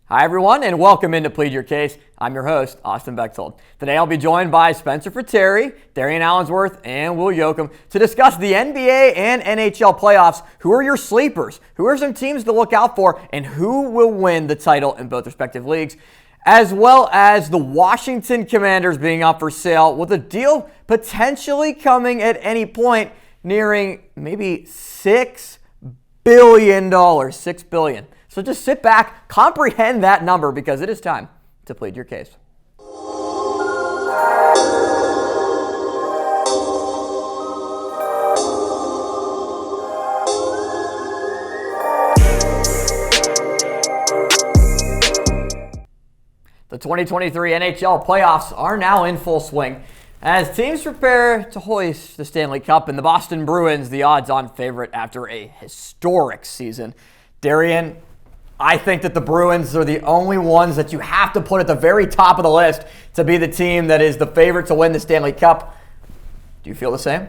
Hi, everyone, and welcome into Plead Your Case. I'm your host, Austin Bechtold. Today, I'll be joined by Spencer Frattare, Darrion Allensworth, and Will Yocum to discuss the NBA and NHL playoffs. Who are your sleepers? Who are some teams to look out for? And who will win the title in both respective leagues? As well as the Washington Commanders being up for sale with a deal potentially coming at any point nearing maybe $6 billion. $6 billion. So just sit back, comprehend that number, because it is time to plead your case. The 2023 NHL playoffs are now in full swing as teams prepare to hoist the Stanley Cup, and the Boston Bruins, the odds-on favorite after a historic season. Darrion, I think that the Bruins are the only ones that you have to put at the very top of the list to be the team that is the favorite to win the Stanley Cup. Do you feel the same?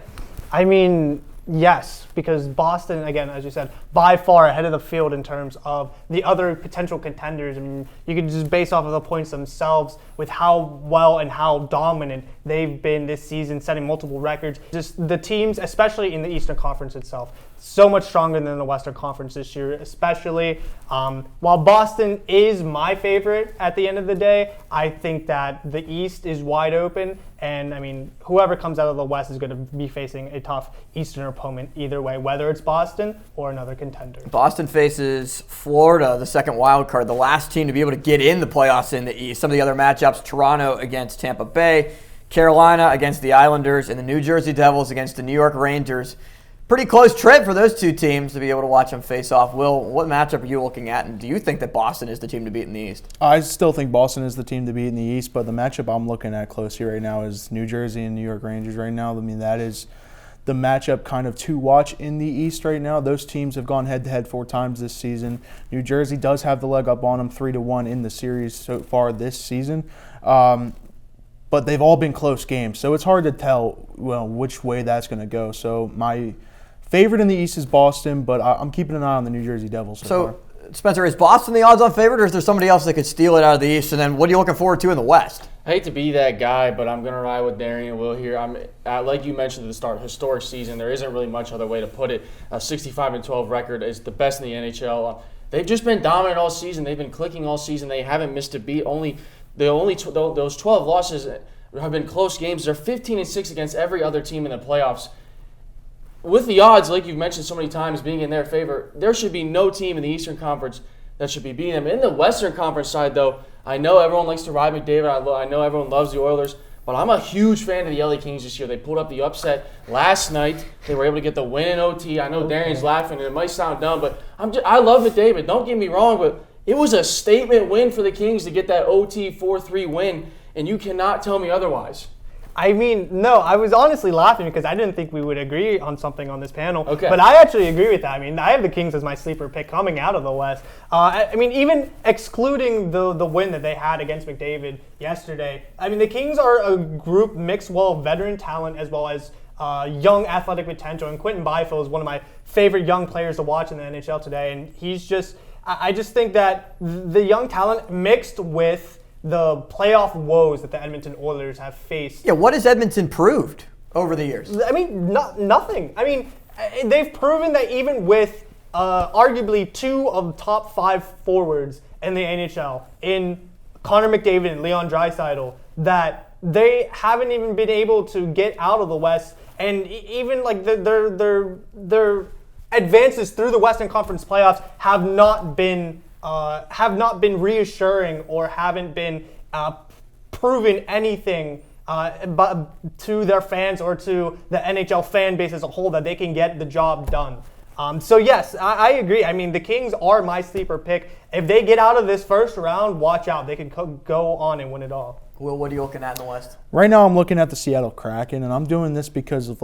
I mean, yes, because Boston, again, as you said, by far ahead of the field in terms of the other potential contenders. I mean, you can just base off of the points themselves with how well and how dominant they've been this season, setting multiple records. Just the teams, especially in the Eastern Conference itself, so much stronger than the Western Conference this year, especially. While Boston is my favorite at the end of the day, I think that the East is wide open. And, I mean, whoever comes out of the West is going to be facing a tough Eastern opponent either way, whether it's Boston or another contender. Boston faces Florida, the second wild card, the last team to be able to get in the playoffs in the East. Some of the other matchups, Toronto against Tampa Bay, Carolina against the Islanders, and the New Jersey Devils against the New York Rangers. Pretty close trip for those two teams to be able to watch them face off. Will, what matchup are you looking at, and do you think that Boston is the team to beat in the East? I still think Boston is the team to beat in the East, but the matchup I'm looking at closely right now is New Jersey and New York Rangers right now. I mean, that is the matchup kind of to watch in the East right now. Those teams have gone head-to-head 4 times this season. New Jersey does have the leg up on them 3-1 in the series so far this season. But they've all been close games, so it's hard to tell which way that's going to go. So my favorite in the East is Boston, but I'm keeping an eye on the New Jersey Devils so far. Spencer, is Boston the odds-on favorite, or is there somebody else that could steal it out of the East? And then what are you looking forward to in the West? I hate to be that guy, but I'm going to ride with Darrion and Will here. Like you mentioned at the start, historic season. There isn't really much other way to put it. A 65-12 record is the best in the NHL. They've just been dominant all season. They've been clicking all season. They haven't missed a beat. Those 12 losses have been close games. They're 15-6 against every other team in the playoffs. With the odds, like you've mentioned so many times, being in their favor, there should be no team in the Eastern Conference that should be beating them. In the Western Conference side, though, I know everyone likes to ride McDavid. I know everyone loves the Oilers, but I'm a huge fan of the LA Kings this year. They pulled up the upset last night. They were able to get the win in OT. I know Darrion's laughing, and it might sound dumb, but I love McDavid. Don't get me wrong, but it was a statement win for the Kings to get that OT 4-3 win, and you cannot tell me otherwise. I mean, no, I was honestly laughing because I didn't think we would agree on something on this panel. Okay. But I actually agree with that. I mean, I have the Kings as my sleeper pick coming out of the West. I mean, even excluding the win that they had against McDavid yesterday, I mean, the Kings are a group mixed well of veteran talent as well as young athletic potential. And Quinton Byfield is one of my favorite young players to watch in the NHL today. And I just think that the young talent mixed with the playoff woes that the Edmonton Oilers have faced. Yeah, what has Edmonton proved over the years? I mean, nothing. I mean, they've proven that even with arguably 2 of the top 5 forwards in the NHL, in Connor McDavid and Leon Draisaitl, that they haven't even been able to get out of the West, and even like their advances through the Western Conference playoffs have not been reassuring or haven't been proven anything but to their fans or to the NHL fan base as a whole that they can get the job done. So yes, I agree. I mean, the Kings are my sleeper pick. If they get out of this first round, watch out. They could go on and win it all. Will, what are you looking at in the West? Right now I'm looking at the Seattle Kraken, and I'm doing this because of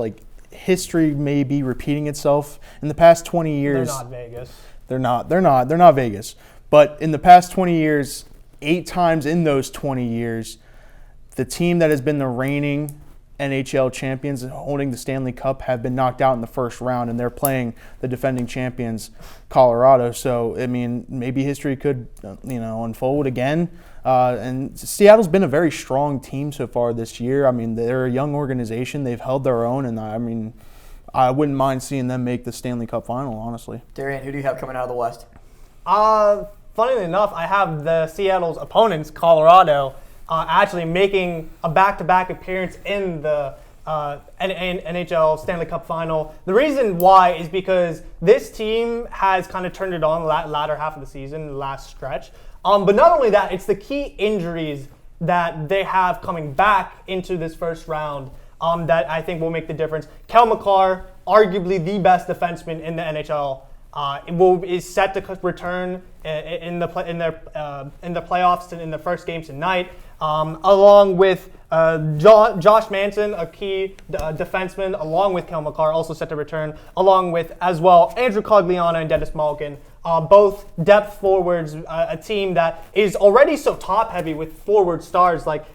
history may be repeating itself. In the past 20 years. They're not Vegas. They're not Vegas. But in the past 20 years, 8 times in those 20 years, the team that has been the reigning NHL champions holding the Stanley Cup have been knocked out in the first round, and they're playing the defending champions, Colorado. So, I mean, maybe history could, unfold again. And Seattle's been a very strong team so far this year. I mean, they're a young organization. They've held their own, and I mean, I wouldn't mind seeing them make the Stanley Cup final, honestly. Darrion, who do you have coming out of the West? Funnily enough, I have the Seattle's opponents, Colorado, actually making a back-to-back appearance in the NHL Stanley Cup final. The reason why is because this team has kind of turned it on the latter half of the season, the last stretch. But not only that, it's the key injuries that they have coming back into this first round that I think will make the difference. Kel McCarr, arguably the best defenseman in the NHL, is set to return in the playoffs and in the first game tonight, along with Josh Manson, a key defenseman, along with Kel McCarr, also set to return, along with as well Andrew Cogliano and Dennis Malkin. Both depth forwards, a team that is already so top-heavy with forward stars like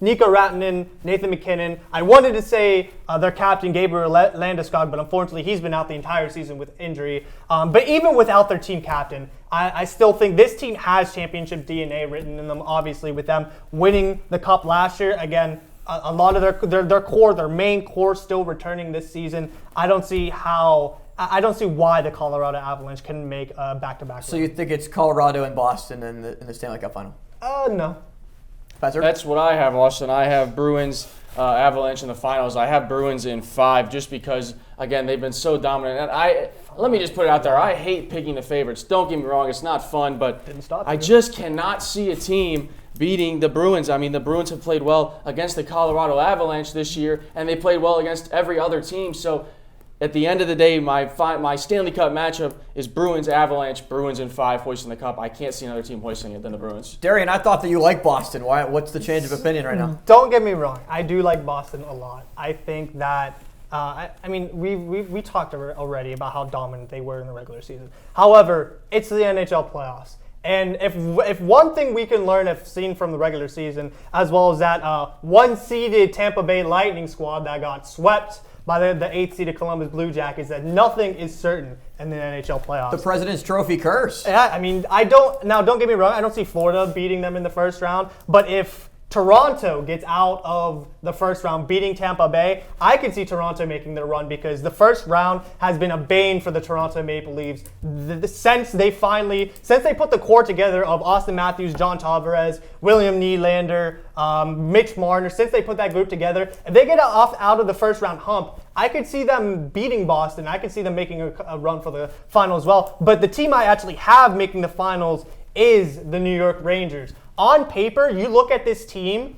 Nico Ratinen, Nathan McKinnon. I wanted to say their captain, Gabriel Landeskog, but unfortunately he's been out the entire season with injury. But even without their team captain, I still think this team has championship DNA written in them, obviously, with them winning the Cup last year. Again, a lot of their core, their main core still returning this season. I don't see why the Colorado Avalanche can make a back-to-back. So you think it's Colorado and Boston in the Stanley Cup final? No. Spencer? That's what I have, Austin. I have Bruins, Avalanche in the finals. I have Bruins in 5 just because, again, they've been so dominant. And let me just put it out there. I hate picking the favorites. Don't get me wrong. It's not fun, but I just cannot see a team beating the Bruins. I mean, the Bruins have played well against the Colorado Avalanche this year, and they played well against every other team. So at the end of the day, my Stanley Cup matchup is Bruins-Avalanche, Bruins in 5 hoisting the cup. I can't see another team hoisting it than the Bruins. Darrion, I thought that you liked Boston. Why? What's the change of opinion right now? Don't get me wrong. I do like Boston a lot. I think that, we talked already about how dominant they were in the regular season. However, it's the NHL playoffs. And if one thing we can learn, if seen from the regular season, as well as that one-seeded Tampa Bay Lightning squad that got swept by the 8th-seeded Columbus Blue Jackets, that nothing is certain in the NHL playoffs. The President's Trophy curse. Yeah, I mean, don't get me wrong, I don't see Florida beating them in the first round, but if Toronto gets out of the first round beating Tampa Bay, I could see Toronto making their run, because the first round has been a bane for the Toronto Maple Leafs. Since they put the core together of Austin Matthews, John Tavares, William Nylander, Mitch Marner, since they put that group together, if they get out of the first round hump, I could see them beating Boston. I could see them making a run for the final as well. But the team I actually have making the finals is the New York Rangers. On paper, you look at this team,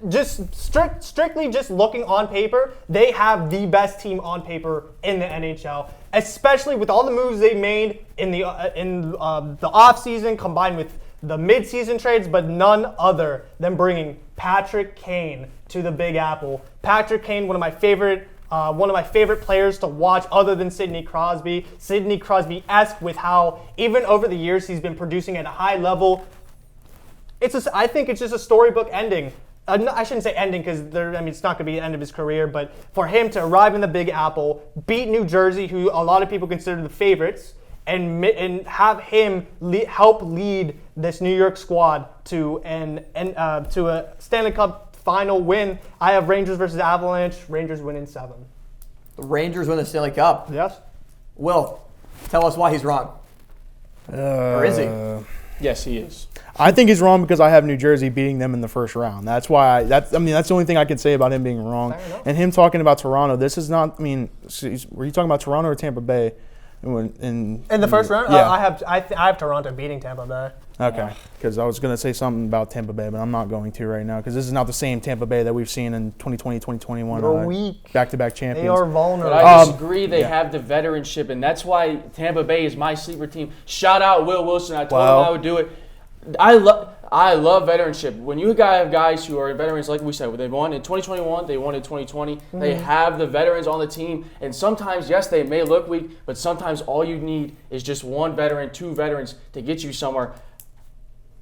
just strictly just looking on paper, they have the best team on paper in the NHL, especially with all the moves they made in the offseason combined with the midseason trades, but none other than bringing Patrick Kane to the Big Apple. Patrick Kane, one of my favorite players to watch other than Sidney Crosby. Sidney Crosby-esque with how, even over the years, he's been producing at a high level. I think it's just a storybook ending. I shouldn't say ending, because it's not going to be the end of his career, but for him to arrive in the Big Apple, beat New Jersey, who a lot of people consider the favorites, and have him help lead this New York squad to a Stanley Cup final win. I have Rangers versus Avalanche. Rangers win in 7. The Rangers win the Stanley Cup. Yes. Will, tell us why he's wrong. Or is he? Yes, he is. I think he's wrong because I have New Jersey beating them in the first round. That's why. That's the only thing I can say about him being wrong. And him talking about Toronto. This is not. Were you talking about Toronto or Tampa Bay? In the first round, yeah. I have Toronto beating Tampa Bay. Okay, because I was going to say something about Tampa Bay, but I'm not going to right now, because this is not the same Tampa Bay that we've seen in 2020, 2021. They're weak. Back-to-back champions. They are vulnerable. But I disagree. They have the veteranship, and that's why Tampa Bay is my sleeper team. Shout out Will Wilson. I told him I would do it. I love veteranship. When you have guys who are veterans, like we said, they won in 2021, they won in 2020. Mm-hmm. They have the veterans on the team, and sometimes, yes, they may look weak, but sometimes all you need is just one veteran, 2 veterans to get you somewhere.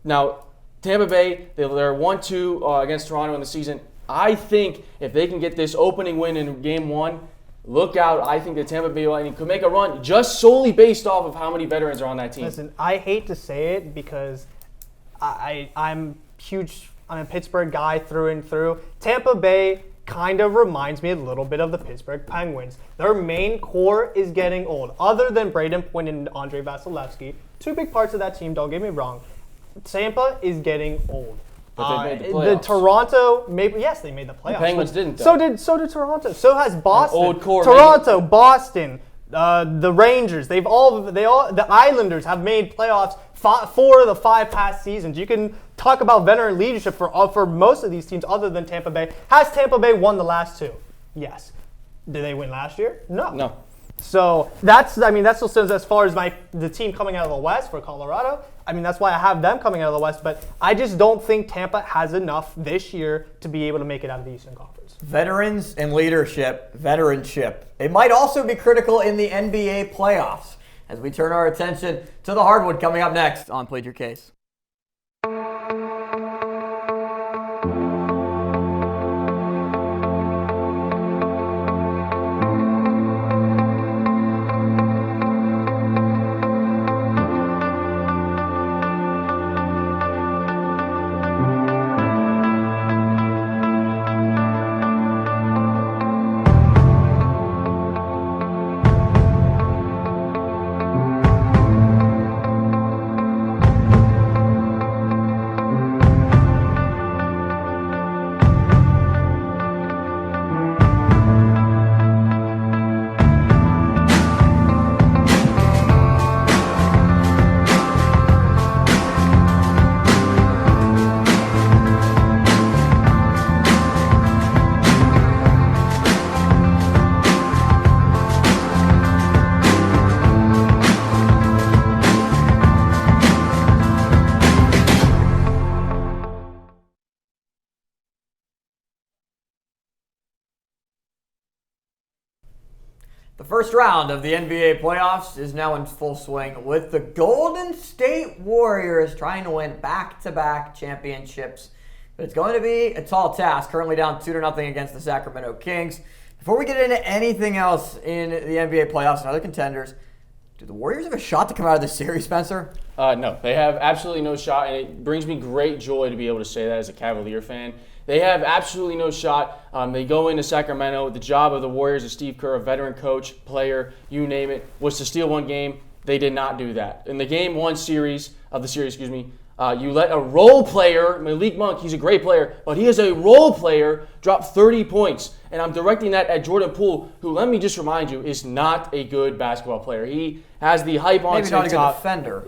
Now, Tampa Bay, they're 1-2 against Toronto in the season. I think if they can get this opening win in Game 1, look out. I think the Tampa Bay Lightning could make a run just solely based off of how many veterans are on that team. Listen, I hate to say it because I'm huge. I'm a Pittsburgh guy through and through. Tampa Bay kind of reminds me a little bit of the Pittsburgh Penguins. Their main core is getting old. Other than Braden Point and Andrei Vasilevsky, two big parts of that team, don't get me wrong. Tampa is getting old. But they made the playoffs. The Toronto, yes, they made the playoffs. The Penguins didn't, though. So did Toronto. So has Boston. Old core, Toronto, Boston, the Rangers. The Islanders have made playoffs 4 of the 5 past seasons. You can talk about veteran leadership for most of these teams other than Tampa Bay. Has Tampa Bay won the last 2? Yes. Did they win last year? No. So that still stands as far as the team coming out of the West for Colorado. That's why I have them coming out of the West, but I just don't think Tampa has enough this year to be able to make it out of the Eastern Conference. Veterans and leadership, veteranship. It might also be critical in the NBA playoffs as we turn our attention to the hardwood coming up next on Plead Your Case. The first round of the NBA playoffs is now in full swing with the Golden State Warriors trying to win back-to-back championships. But it's going to be a tall task, currently down 2-0 against the Sacramento Kings. Before we get into anything else in the NBA playoffs and other contenders, do the Warriors have a shot to come out of this series, Spencer? No, they have absolutely no shot, and it brings me great joy to be able to say that as a Cavalier fan. They have absolutely no shot. They go into Sacramento. The job of the Warriors is Steve Kerr, a veteran coach, player, you name it, was to steal one game. They did not do that. In the Game 1 series, you let a role player, Malik Monk, he's a great player, but he is a role player, drop 30 points. And I'm directing that at Jordan Poole, who, let me just remind you, is not a good basketball player. He has the hype on TikTok. Maybe not a good defender.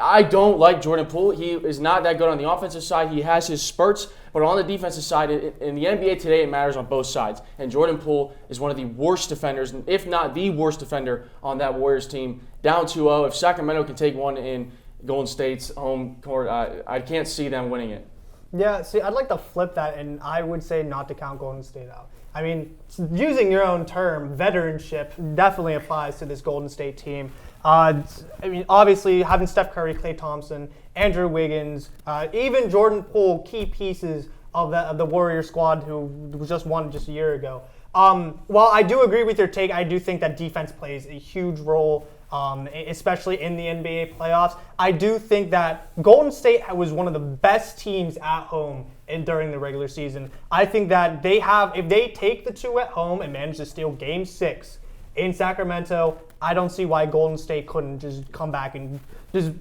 I don't like Jordan Poole. He is not that good on the offensive side. He has his spurts, but on the defensive side, in the NBA today, it matters on both sides. And Jordan Poole is one of the worst defenders, if not the worst defender on that Warriors team. Down 2-0. If Sacramento can take one in Golden State's home court, I can't see them winning it. Yeah, see, I'd like to flip that, and I would say not to count Golden State out. I mean, using your own term, veteranship definitely applies to this Golden State team. Obviously, having Steph Curry, Klay Thompson, Andrew Wiggins, even Jordan Poole, key pieces of the Warrior squad who just won just a year ago. While I do agree with your take, I do think that defense plays a huge role, especially in the NBA playoffs. I do think that Golden State was one of the best teams at home during the regular season. I think that if they take the 2 at home and manage to steal Game 6 in Sacramento, I don't see why Golden State couldn't just come back and just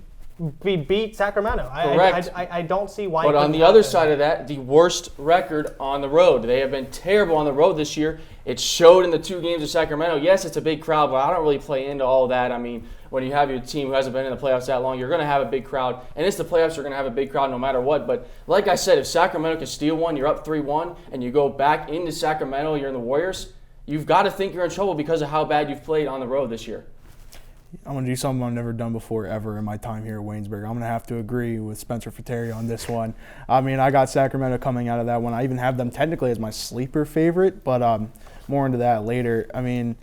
beat Sacramento. Correct. I don't see why. But on the other side of that, the worst record on the road. They have been terrible on the road this year. It showed in the 2 games of Sacramento. Yes, it's a big crowd, but I don't really play into all that. I mean, when you have your team who hasn't been in the playoffs that long, you're going to have a big crowd. And it's the playoffs, you're going to have a big crowd no matter what. But like I said, if Sacramento can steal one, you're up 3-1, and you go back into Sacramento, you're in the Warriors, you've got to think you're in trouble because of how bad you've played on the road this year. I'm going to do something I've never done before ever in my time here at Waynesburg. I'm going to have to agree with Spencer Frattare on this one. I mean, I got Sacramento coming out of that one. I even have them technically as my sleeper favorite, but more into that later. I mean,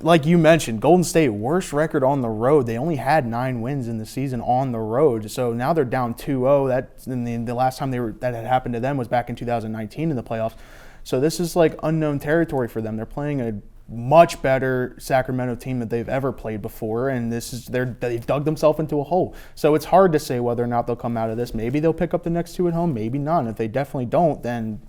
like you mentioned, Golden State, worst record on the road. They only had 9 wins in the season on the road. So now they're down 2-0. The last time that had happened to them was back in 2019 in the playoffs. So this is like unknown territory for them. They're playing a much better Sacramento team that they've ever played before, and they've dug themselves into a hole. So it's hard to say whether or not they'll come out of this. Maybe they'll pick up the next 2 at home, maybe not. If they definitely don't, then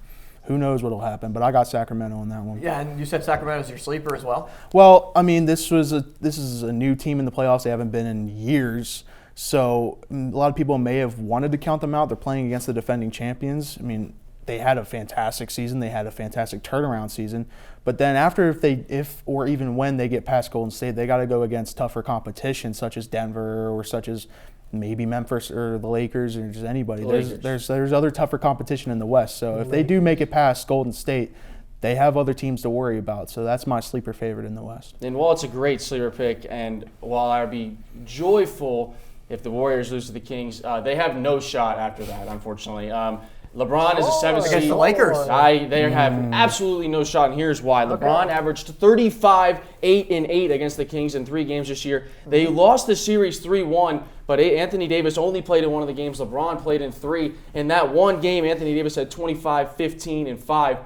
who knows what'll happen. But I got Sacramento on that one. Yeah, and you said Sacramento's your sleeper as well. Well, I mean, this is a new team in the playoffs. They haven't been in years. So a lot of people may have wanted to count them out. They're playing against the defending champions. I mean, they had a fantastic season. They had a fantastic turnaround season. But then after, if or even when they get past Golden State, they got to go against tougher competition, such as Denver or such as maybe Memphis or the Lakers or just anybody. There's other tougher competition in the West. So if they do make it past Golden State, they have other teams to worry about. So that's my sleeper favorite in the West. And while it's a great sleeper pick, and while I would be joyful if the Warriors lose to the Kings, they have no shot after that, unfortunately. LeBron is a 7 seed. Against the Lakers. They have absolutely no shot, and here's why. LeBron averaged 35, 8, and 8 against the Kings in 3 games this year. They lost the series 3-1, but Anthony Davis only played in one of the games. LeBron played in 3. In that one game, Anthony Davis had 25, 15, and 5.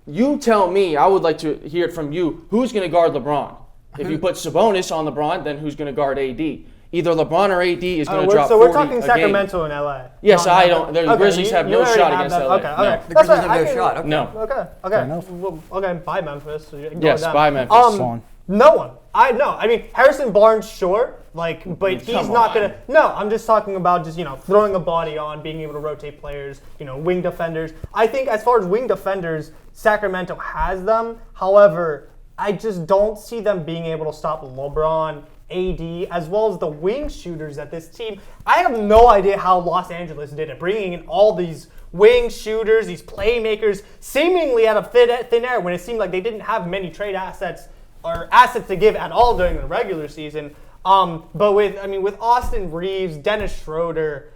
You tell me, I would like to hear it from you, who's going to guard LeBron? If you put Sabonis on LeBron, then who's going to guard AD? Either LeBron or AD is going to drop 40 So we're talking a Sacramento game. and LA. Yes, I don't. The Grizzlies have no shot against LA. Okay. No. The Grizzlies have no shot. Okay. No. Okay. Well, okay. Bye, Memphis. So Yes, bye, Memphis. No one. I mean, Harrison Barnes, sure. But he's not gonna. No, I'm just talking about just throwing a body on, being able to rotate players. Wing defenders. I think as far as wing defenders, Sacramento has them. However, I just don't see them being able to stop LeBron, AD, as well as the wing shooters at this team. I have no idea how Los Angeles did it, bringing in all these wing shooters, these playmakers, seemingly out of thin air when it seemed like they didn't have many trade assets or assets to give at all during the regular season. But with Austin Reeves, Dennis Schroeder,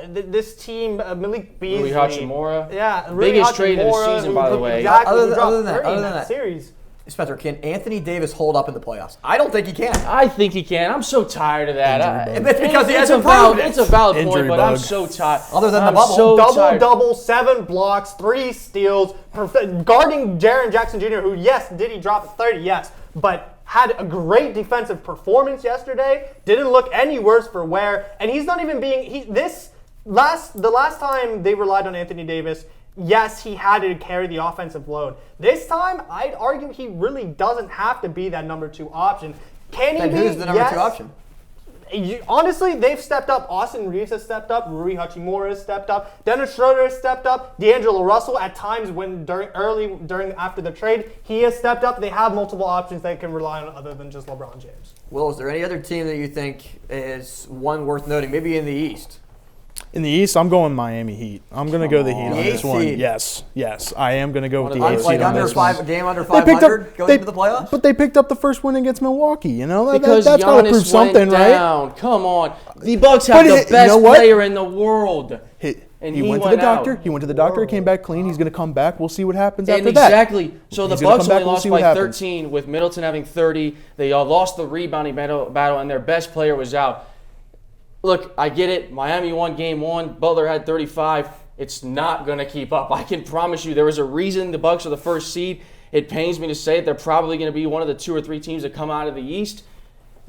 this team, Malik Beasley, Rui Hachimura. Yeah, biggest trade of the season, by the way. Exactly. Other than that series. Spencer, can Anthony Davis hold up in the playoffs? I don't think he can. I think he can. I'm so tired of that. It's because he hasn't proved it. It's a valid point, Injury but bug. I'm so tired. Other than the bubble. So tired. Double, 7 blocks, 3 steals, guarding Jaren Jackson Jr., who, yes, did he drop 30? Yes, but had a great defensive performance yesterday. Didn't look any worse for wear, and he's not even being. The last time they relied on Anthony Davis, yes, he had to carry the offensive load. This time, I'd argue he really doesn't have to be that number 2 option. Can he Then be? who's the number 2 option? Honestly, they've stepped up. Austin Reeves has stepped up. Rui Hachimura has stepped up. Dennis Schroeder has stepped up. D'Angelo Russell, at times after the trade, he has stepped up. They have multiple options they can rely on other than just LeBron James. Will, is there any other team that you think is one worth noting? Maybe in the East. In the East, I'm going Miami Heat. I'm going to go the Heat on this one. Seed. Yes, I am going to go with the 8th Like seed on under this one. under 500 going into the playoffs? But they picked up the first win against Milwaukee. Because that's got to Giannis prove something, went right? down. Come on. The Bucks have the best player in the world. He went to the doctor. out. He went to the doctor. Came back clean. He's going to come back. We'll see what happens And after that. exactly. So the He's gonna Bucks come back, only we'll lost see what by happens. 13 with Middleton having 30. They lost the rebounding battle, and their best player was out. Look, I get it. Miami won game 1. Butler had 35. It's not going to keep up. I can promise you there was a reason the Bucks are the first seed. It pains me to say it. They're probably going to be one of the 2 or 3 teams that come out of the East.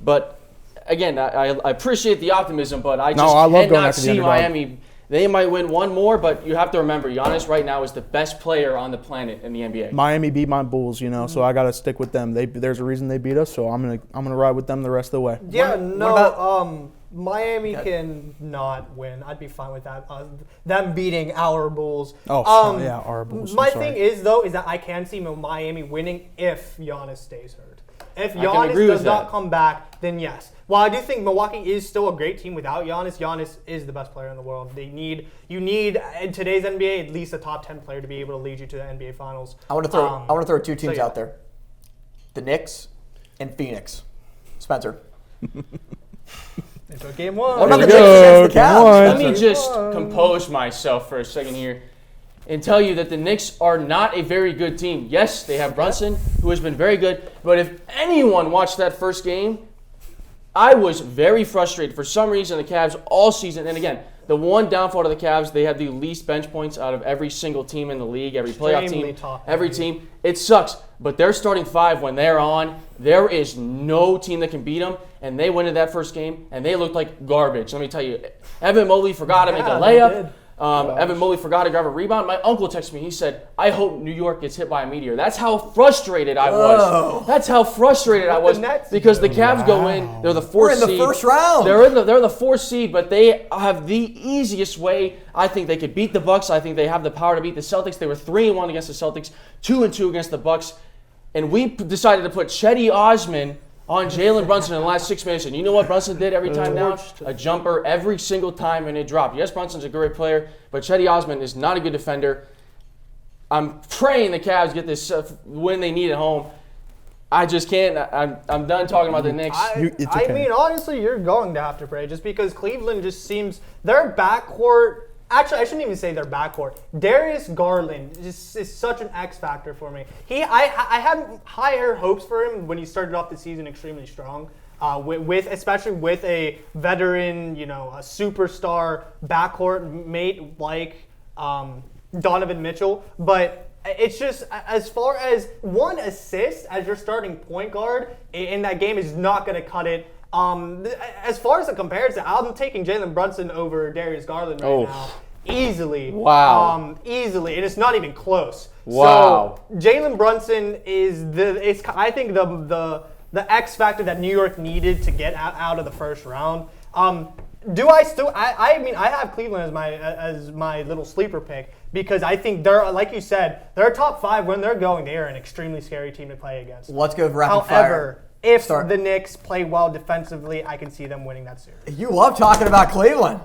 But, again, I appreciate the optimism, but I just cannot see Miami. They might win one more, but you have to remember, Giannis right now is the best player on the planet in the NBA. Miami beat my Bulls, so I got to stick with them. There's a reason they beat us, so I'm gonna ride with them the rest of the way. Yeah, Miami can not win. I'd be fine with that. Them beating our Bulls. Our Bulls. My thing is that I can see Miami winning if Giannis stays hurt. If Giannis does not come back, then yes. While I do think Milwaukee is still a great team without Giannis, Giannis is the best player in the world. You need in today's NBA at least a top 10 player to be able to lead you to the NBA Finals. I want to throw 2 teams out there: the Knicks and Phoenix. Spencer. Into game 1. What about the Knicks against the Cavs? Let me just compose myself for a second here. and tell you that the Knicks are not a very good team. Yes, they have Brunson, who has been very good, but if anyone watched that first game, I was very frustrated. For some reason, the Cavs all season, and again, the one downfall to the Cavs, they had the least bench points out of every single team in the league, every playoff team, every team. It sucks, but their starting five, when they're on, there is no team that can beat them, and they went in that first game, and they looked like garbage. Let me tell you, Evan Mobley forgot to make a layup. Evan Mobley forgot to grab a rebound. My uncle texted me. He said, I hope New York gets hit by a meteor. That's how frustrated I was. That's how frustrated I was because the Cavs go in. They're the fourth seed. We're in the first round. They're the fourth seed, but they have the easiest way. I think they could beat the Bucks. I think they have the power to beat the Celtics. They were 3-1 against the Celtics, 2-2 against the Bucks. And we decided to put Chetty Osman on Jalen Brunson in the last 6 minutes. And you know what Brunson did every time down? A jumper every single time, and it dropped. Yes, Brunson's a great player, but Chetty Osman is not a good defender. I'm praying the Cavs get this win they need at home. I just can't. I'm done talking about the Knicks. I mean, honestly, you're going to have to pray just because Cleveland just seems their backcourt. Actually, I shouldn't even say their backcourt. Darius Garland is such an X factor for me. I had higher hopes for him when he started off the season extremely strong. Especially with a veteran, a superstar backcourt mate like Donovan Mitchell. But it's just, as far as one assist as your starting point guard in that game is not going to cut it. As far as a comparison, I'm taking Jalen Brunson over Darius Garland right now. Easily. Wow. Easily. And it's not even close. Wow. So Jalen Brunson is I think the X factor that New York needed to get out of the first round. Do I still? I mean, I have Cleveland as my little sleeper pick because I think they're, like you said, they're top 5 when they're going. They are an extremely scary team to play against. Let's go rapid fire. However, if the Knicks play well defensively, I can see them winning that series. You love talking about Cleveland.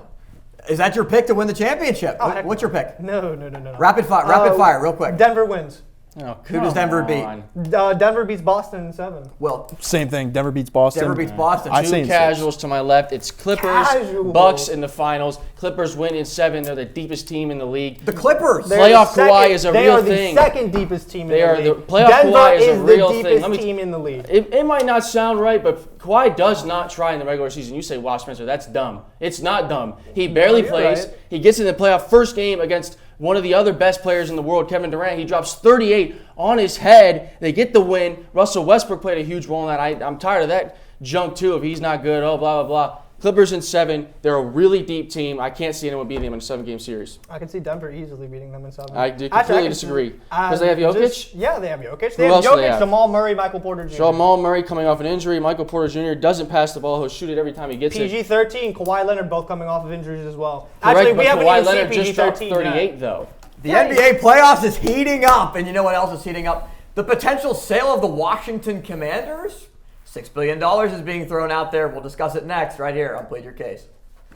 Is that your pick to win the championship? What's your pick? No. Rapid fire, real quick. Denver wins. Oh, who does Denver beat? Denver beats Boston in 7. Well, same thing. Denver beats Boston. Denver beats Boston. Two casuals to my left. It's Clippers, Bucks in the finals. Clippers win in 7. They're the deepest team in the league. The Clippers. Playoff Kawhi is a real thing. They are the second deepest team in the league. They are the playoff Kawhi is a real thing. Denver is the deepest team in the league. It might not sound right, but Kawhi does not try in the regular season. You say, wow, Spencer, that's dumb. It's not dumb. He barely plays. Right. He gets in the playoff first game against one of the other best players in the world, Kevin Durant. He drops 38 on his head. They get the win. Russell Westbrook played a huge role in that. I'm tired of that junk, too, if he's not good. Oh, blah, blah, blah. Clippers in 7. They're a really deep team. I can't see anyone beating them in a 7-game series. I can see Denver easily beating them in 7. I completely disagree. Because they have Jokic? Yeah, they have Jokic. Who else do they have? Jamal Murray, Michael Porter Jr. Jamal Murray coming off an injury. Michael Porter Jr. doesn't pass the ball. He'll shoot it every time he gets it. PG-13, Kawhi Leonard both coming off of injuries as well. Correct, Actually, we but haven't Kawhi even Leonard seen just dropped PG-13 38, yet. though. The NBA playoffs is heating up, and you know what else is heating up? The potential sale of the Washington Commanders. $6 billion is being thrown out there. We'll discuss it next right here on Plead Your Case.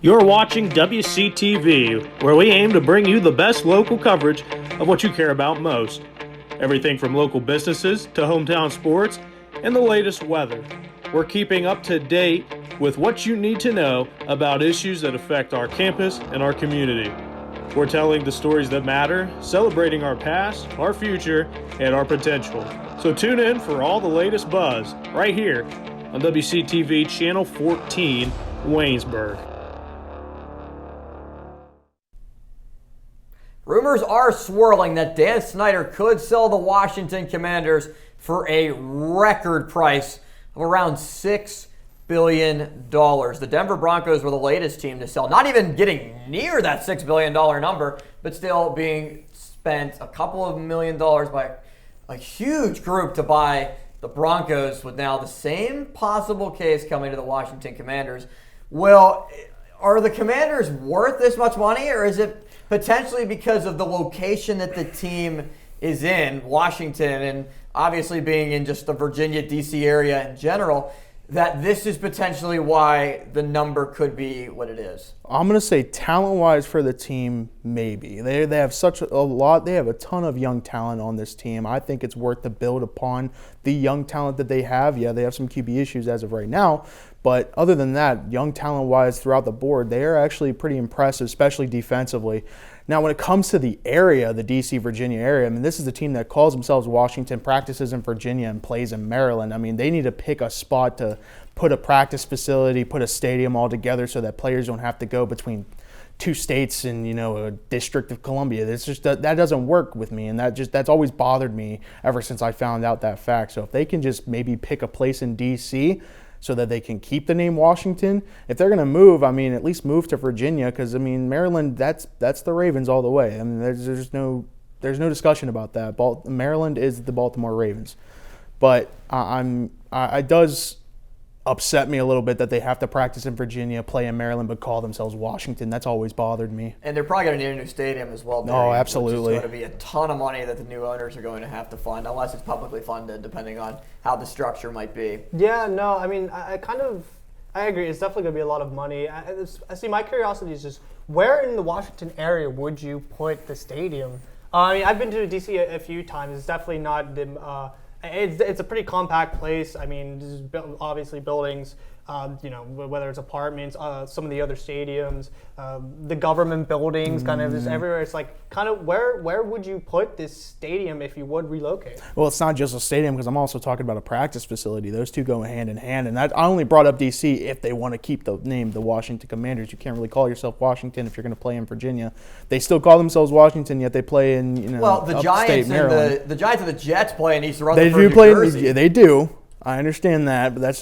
You're watching WCTV, where we aim to bring you the best local coverage of what you care about most. Everything from local businesses to hometown sports and the latest weather. We're keeping up to date with what you need to know about issues that affect our campus and our community. We're telling the stories that matter, celebrating our past, our future, and our potential. So tune in for all the latest buzz right here on WCTV Channel 14, Waynesburg. Rumors are swirling that Dan Snyder could sell the Washington Commanders for a record price of around $6 billion. The Denver Broncos were the latest team to sell, not even getting near that $6 billion number, but still being spent a couple of $1 million by a huge group to buy the Broncos, with now the same possible case coming to the Washington Commanders. Well, are the Commanders worth this much money, or is it potentially because of the location that the team is in, Washington, and obviously being in just the Virginia, D.C. area in general, that this is potentially why the number could be what it is? I'm going to say talent-wise for the team, maybe. They have such a lot. They have a ton of young talent on this team. I think it's worth to build upon the young talent that they have. Yeah, they have some QB issues as of right now, but other than that, young talent-wise throughout the board, they are actually pretty impressive, especially defensively. Now, when it comes to the area, the D.C., Virginia area, I mean, this is a team that calls themselves Washington, practices in Virginia, and plays in Maryland. I mean, they need to pick a spot to put a practice facility, put a stadium all together so that players don't have to go between two states and, a District of Columbia. It's just that doesn't work with me, and that's always bothered me ever since I found out that fact. So if they can just maybe pick a place in D.C., so that they can keep the name Washington. If they're going to move, at least move to Virginia, because Maryland, that's the Ravens all the way. There's no discussion about that. Maryland is the Baltimore Ravens, but it does upset me a little bit that they have to practice in Virginia, play in Maryland, but call themselves Washington. That's always bothered me. And they're probably going to need a new stadium as well. Oh, absolutely. It's going to be a ton of money that the new owners are going to have to fund, unless it's publicly funded, depending on how the structure might be. Yeah, no, I agree. It's definitely going to be a lot of money. I see. My curiosity is just where in the Washington area would you put the stadium? I've been to DC a few times. It's definitely not the. It's a pretty compact place. There's obviously buildings, whether it's apartments, some of the other stadiums, the government buildings, kind of just everywhere. It's like kind of where would you put this stadium if you would relocate? Well, it's not just a stadium, because I'm also talking about a practice facility. Those two go hand in hand, and I only brought up D.C. if they want to keep the name the Washington Commanders. You can't really call yourself Washington if you're going to play in Virginia. They still call themselves Washington, yet they play in the Giants and the Giants and the Jets play in East Rutherford. They do play. Yeah, they do. I understand that, but that's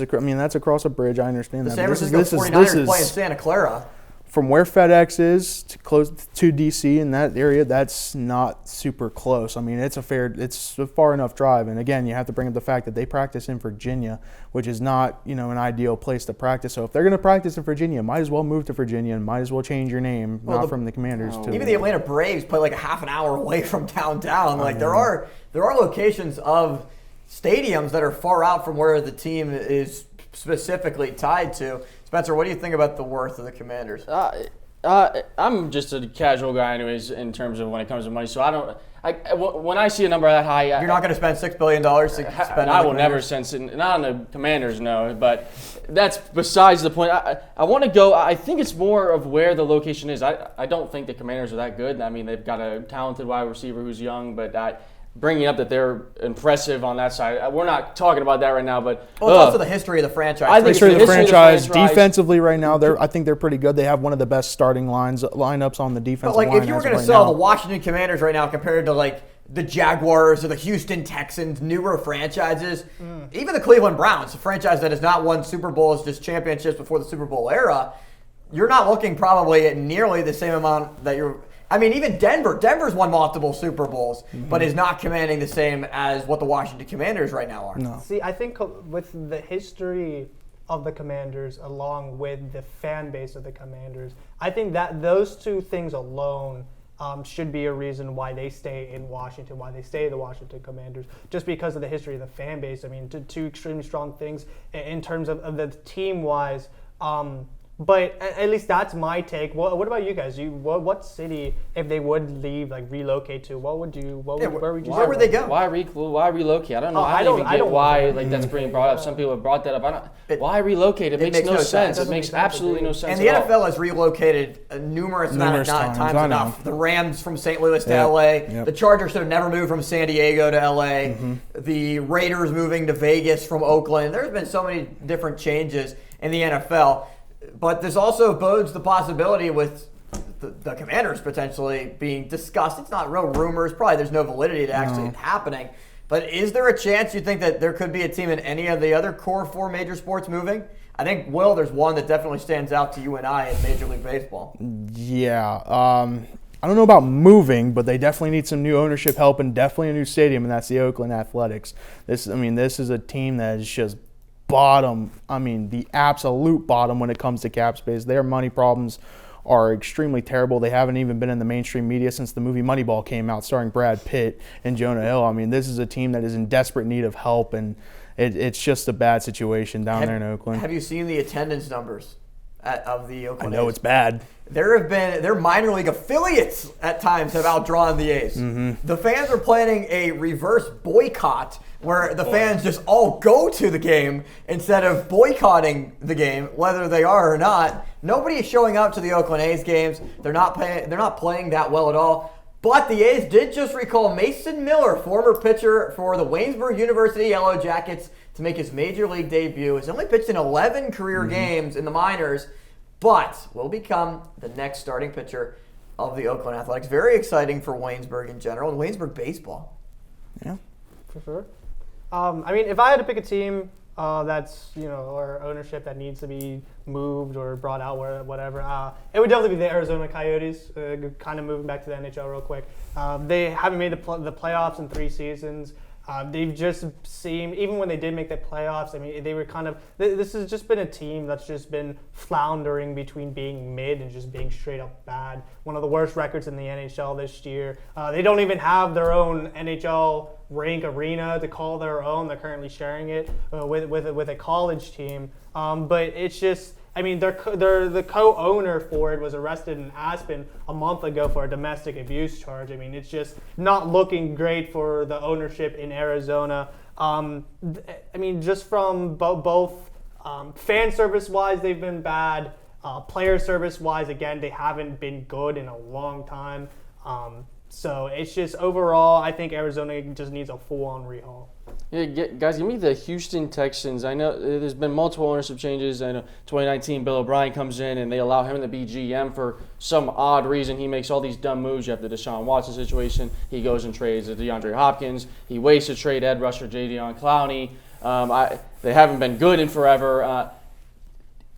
across a bridge. I understand that. The San Francisco 49ers play in Santa Clara. From where FedEx is to close to DC in that area, that's not super close. It's a far enough drive. And again, you have to bring up the fact that they practice in Virginia, which is not, an ideal place to practice. So if they're going to practice in Virginia, might as well move to Virginia and might as well change your name, from the Commanders to. Even the Atlanta Braves play like a half an hour away from downtown. There are locations of stadiums that are far out from where the team is specifically tied to. Spencer, what do you think about the worth of the Commanders? I'm just a casual guy, anyways, in terms of when it comes to money. So when I see a number that high, you're not going to spend $6 billion to spend. I will never sense it. Not on the Commanders, no. But that's besides the point. I want to go. I think it's more of where the location is. I don't think the Commanders are that good. They've got a talented wide receiver who's young, but bringing up that they're impressive on that side. We're not talking about that right now, but it's also the history of the franchise. I think the franchise defensively right now, I think they're pretty good. They have one of the best starting lineups on the defensive line. But if you were going to sell the Washington Commanders right now compared to the Jaguars or the Houston Texans, newer franchises, even the Cleveland Browns, a franchise that has not won Super Bowls, just championships before the Super Bowl era, you're not looking probably at nearly the same amount that you're. Even Denver's won multiple Super Bowls, but is not commanding the same as what the Washington Commanders right now are. No. See, I think with the history of the Commanders along with the fan base of the Commanders, I think that those two things alone should be a reason why they stay in Washington, why they stay the Washington Commanders, just because of the history of the fan base. Two extremely strong things in terms of the team-wise. But at least that's my take. What about you guys? What city, if they would leave, relocate to, where would you? Where would they go? Why relocate? I don't know. I don't get why that's being brought up. Some people have brought that up. Why relocate? It makes no sense. It makes absolutely no sense. And the NFL has relocated numerous times enough. The Rams from St. Louis to LA. Yep. The Chargers should have never moved from San Diego to LA. The Raiders moving to Vegas from Oakland. There's been so many different changes in the NFL. But this also bodes the possibility with the Commanders potentially being discussed. It's not real rumors. Probably there's no validity to actually happening. But is there a chance you think that there could be a team in any of the other core four major sports moving? I think, Will, there's one that definitely stands out to you and I in Major League Baseball. Yeah. I don't know about moving, but they definitely need some new ownership help and definitely a new stadium, and that's the Oakland Athletics. This is a team that is just bottom, the absolute bottom when it comes to cap space. Their money problems are extremely terrible. They haven't even been in the mainstream media since the movie Moneyball came out starring Brad Pitt and Jonah Hill. This is a team that is in desperate need of help, and it's just a bad situation down there in Oakland. Have you seen the attendance numbers of the Oakland I know A's. it's bad. Their minor league affiliates at times have outdrawn the A's. The fans are planning a reverse boycott where the fans just all go to the game instead of boycotting the game, whether they are or not. Nobody is showing up to the Oakland A's games. They're not playing that well at all. But the A's did just recall Mason Miller, former pitcher for the Waynesburg University Yellow Jackets, to make his major league debut. He's only pitched in 11 career games in the minors, but will become the next starting pitcher of the Oakland Athletics. Very exciting for Waynesburg in general and Waynesburg baseball. Yeah. For sure. I mean, if I had to pick a team that's, or ownership that needs to be moved or brought out, whatever, it would definitely be the Arizona Coyotes. Kind of moving back to the NHL real quick. They haven't made the playoffs in 3 seasons. They've just seemed, even when they did make the playoffs, I mean, they were kind of, this has just been a team that's just been floundering between being mid and just being straight up bad. One of the worst records in the NHL this year. They don't even have their own NHL rink arena to call their own. They're currently sharing it with a college team. But it's just, I mean, the co-owner for it was arrested in Aspen a month ago for a domestic abuse charge. I mean, it's just not looking great for the ownership in Arizona. I mean, just from both fan service-wise, they've been bad. Player service-wise, again, they haven't been good in a long time. So it's just overall, I think Arizona just needs a full-on rehaul. Yeah, guys, give me the Houston Texans. I know there's been multiple ownership changes. I know 2019, Bill O'Brien comes in and they allow him to be GM for some odd reason. He makes all these dumb moves. You have the Deshaun Watson situation. He goes and trades DeAndre Hopkins. He waits to trade Ed Rusher, Jadeveon Clowney. They haven't been good in forever.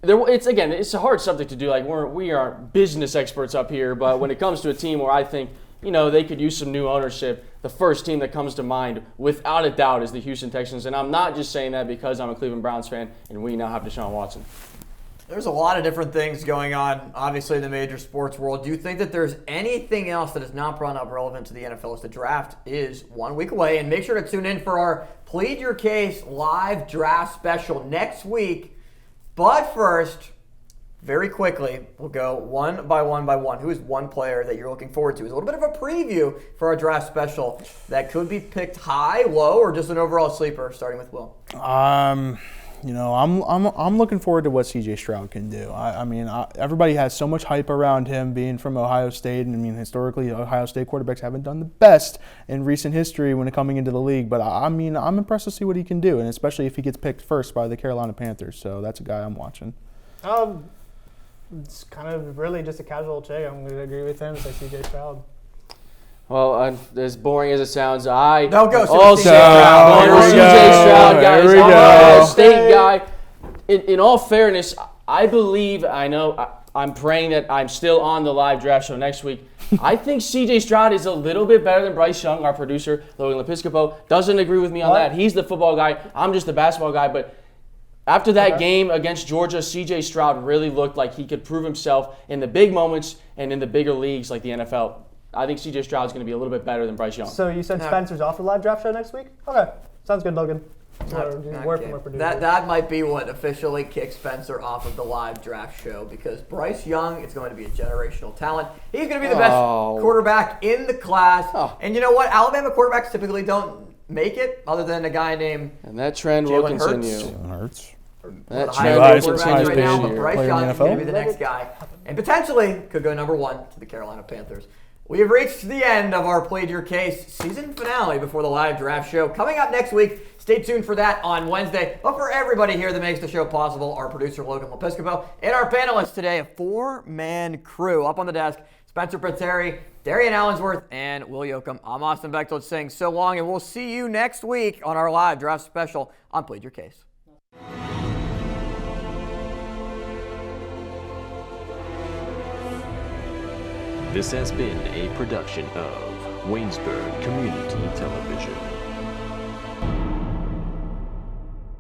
It's a hard subject to do. Like we aren't business experts up here, but when it comes to a team where I think they could use some new ownership, the first team that comes to mind, without a doubt, is the Houston Texans. And I'm not just saying that because I'm a Cleveland Browns fan and we now have Deshaun Watson. There's a lot of different things going on, obviously, in the major sports world. Do you think that there's anything else that is not brought up relevant to the NFL as the draft is 1 week away? And make sure to tune in for our Plead Your Case live draft special next week. But first, very quickly, we'll go one by one. Who is one player that you're looking forward to? It's a little bit of a preview for our draft special that could be picked high, low, or just an overall sleeper, starting with Will. I'm looking forward to what C.J. Stroud can do. I mean, everybody has so much hype around him being from Ohio State, and I mean, historically, Ohio State quarterbacks haven't done the best in recent history when coming into the league. But I mean, I'm impressed to see what he can do, and especially if he gets picked first by the Carolina Panthers. So that's a guy I'm watching. It's kind of really just a casual take. I'm going to agree with him. It's like C.J. Stroud. Well, as boring as it sounds, I Don't go also C.J. Stroud. going with C.J. Stroud, guys. I'm an Ohio State guy. In all fairness, I believe, I'm praying that I'm still on the live draft show next week. I think C.J. Stroud is a little bit better than Bryce Young, our producer, Logan Lepiscopo. Doesn't agree with me on that. He's the football guy. I'm just the basketball guy. But after that game against Georgia, C.J. Stroud really looked like he could prove himself in the big moments and in the bigger leagues like the NFL. I think C.J. Stroud's going to be a little bit better than Bryce Young. So you said Spencer's off the live draft show next week? Okay. Sounds good, Logan. That might be what officially kicks Spencer off of the live draft show, because Bryce Young is going to be a generational talent. He's going to be the best quarterback in the class. And you know what? Alabama quarterbacks typically don't make it, other than a guy named and that trend will continue. Jalen Hurts. That trend will continue right now, but this year. Bryce Young is going to be the next guy, and potentially could go number 1 to the Carolina Panthers. We have reached the end of our Plead Your Case season finale before the live draft show. Coming up next week, stay tuned for that on Wednesday. But for everybody here that makes the show possible, our producer Logan Lepiscopo and our panelists today, a 4-man crew up on the desk: Spencer Frattare, Darrion Allensworth, and Will Yocum. I'm Austin Bechtold saying so long, and we'll see you next week on our live draft special on Plead Your Case. This has been a production of Waynesburg Community Television.